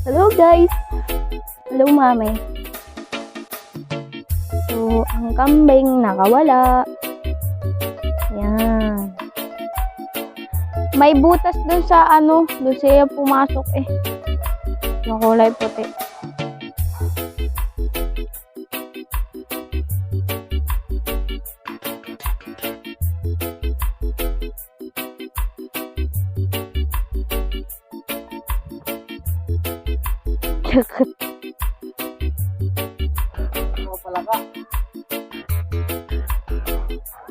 Hello guys! Hello mami. So, ang kambing nakawala. Yan. May butas dun sa doon siya pumasok eh. Yung kulay puti.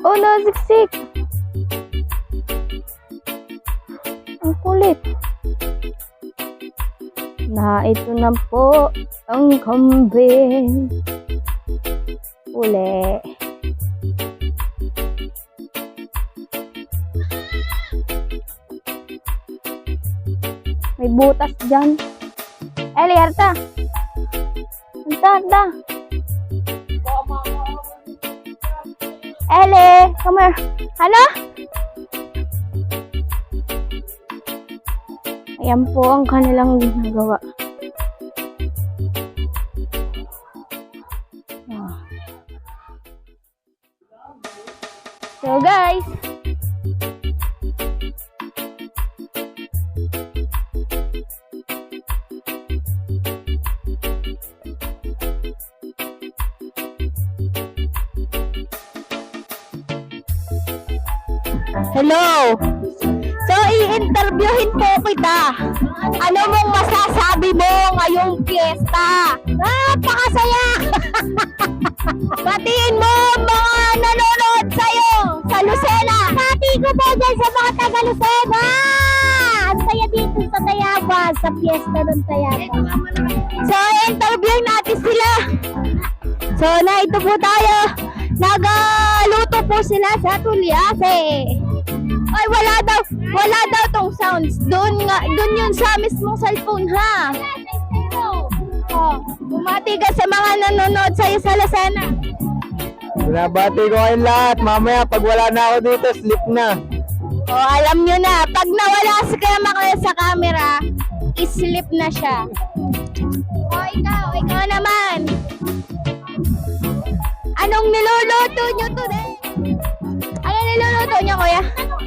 Oh, nasiksik. Ang kulit. Na ito na po ang kambing. Uli. May butas dyan. Eli, harta. Harta. Eli, come here. Ano? Ayan po ang kanilang ginagawa. So guys, hello. So, i-interviewin po kita. Ano mong masasabi mo ngayong piyesta? Napakasaya! Batiin mo ang mga nanonood sa'yo sa Lucena. Bati ko po dyan sa mga taga Lucena. Ang saya dito sa Tayabas, sa piyesta ng Tayabas. So, i-interviewin natin sila. So, ito po tayo. Nagaluto po sila sa tulyase. Ay, wala daw tong sounds. Doon yun sa mismong cellphone, ha? Oh, bumati ka sa mga nanonood sa'yo sa Lucena. Binabati ko kayong lahat. Mamaya, pag wala na ako dito, sleep na. Oh, alam nyo na, pag nawala si Kuya Macael sa camera, sleep na siya. Oh, ikaw naman. Anong niluluto nyo today? Ano niluluto nyo, Kuya?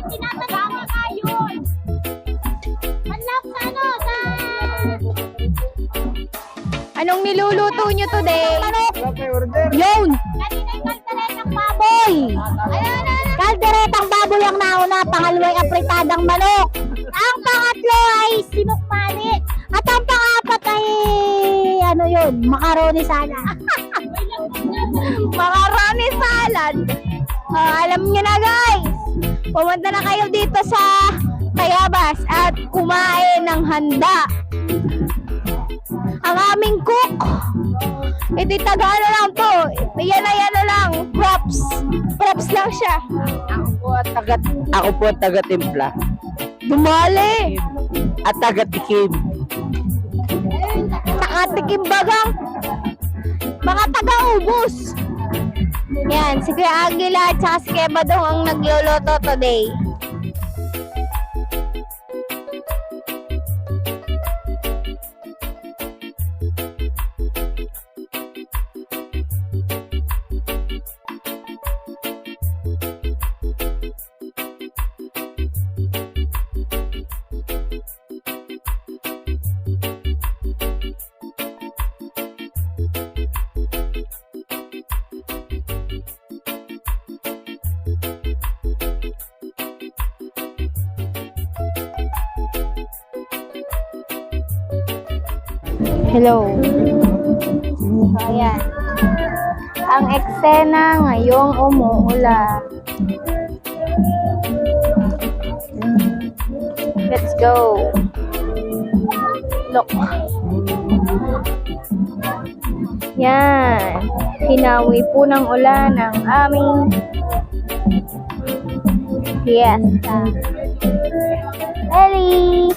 Tinatagama ka yun. Anak sa Anong niluluto nyo today? Yun! Kanina'y kalderetang baboy. Kalderetang baboy ang nauna, pangalawa ay apritadang manok. Ang pangatlo ay sinukmani. At ang pangapat ay, macaroni salad. Macaroni salad. Alam nyo na guys, pumunta na kayo dito sa Tayabas at kumain ng handa. Ang aming cook, ito taga lang to. Yan lang, props lang siya. Ako po taga-timpla. Dumali. At taga-tikim. Nakatikim bagang mga taga-ubos. Yan, si Kuya Aguila at saka si Kuya Badong ang nagluluto today. Hello. So, ayan. Ang eksena ngayong umuulan. Let's go. Look. Yan. Hinawi po ng ulan ang aming fiesta. Ellie!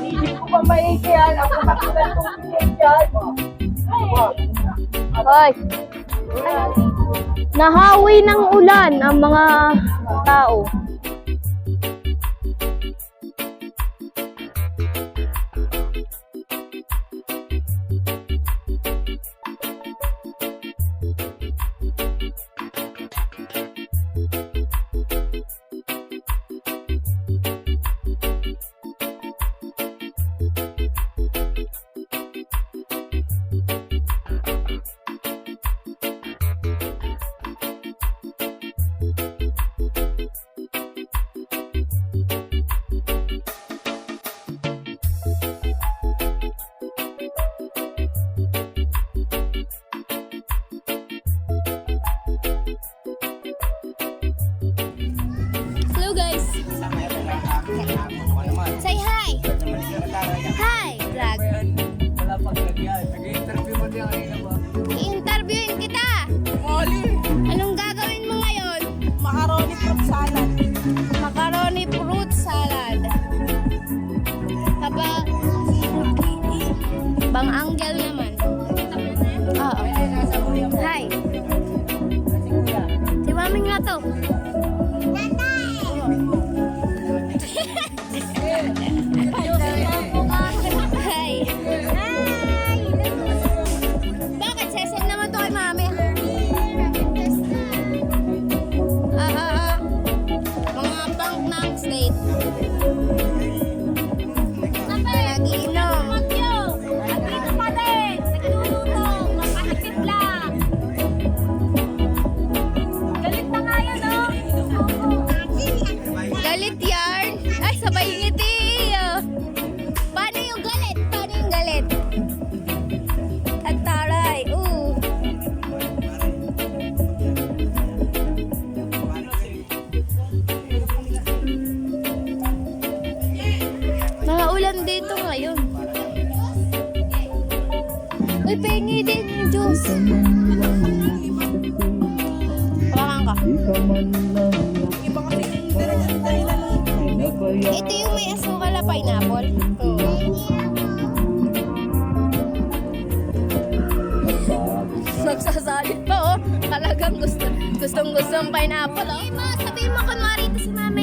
Hindi ko pa maikiyan. Ako makilan kong pinigyan. Hoy! Nahawi ng ulan ang mga tao. I-interviewin kita. Oli, Anong gagawin mo ngayon? macaroni fruit salad. Macaroni fruit salad. Kapag Bang Angel naman. Oo. Hi. Si Mami nga to. Hi. Bakit? Sesend naman to kay Mami. Mga bank ng state. Nagiinom. Nandito pa din. Nagluluto. Mapakitid lang. Galit na nga yan, oh. Galit yarn? Ay, sabay ngiti. Oh. Paano yung galit? Paano yung galit? At taray. Mga ulan dito ngayon. Uy, pengi din yung juice. Hawakan ka. Ito yung may asukal na pineapple. Nagsasalit pa, oh. Talagang gustong pineapple, oh. Sabihin mo kunwari ito si Mami.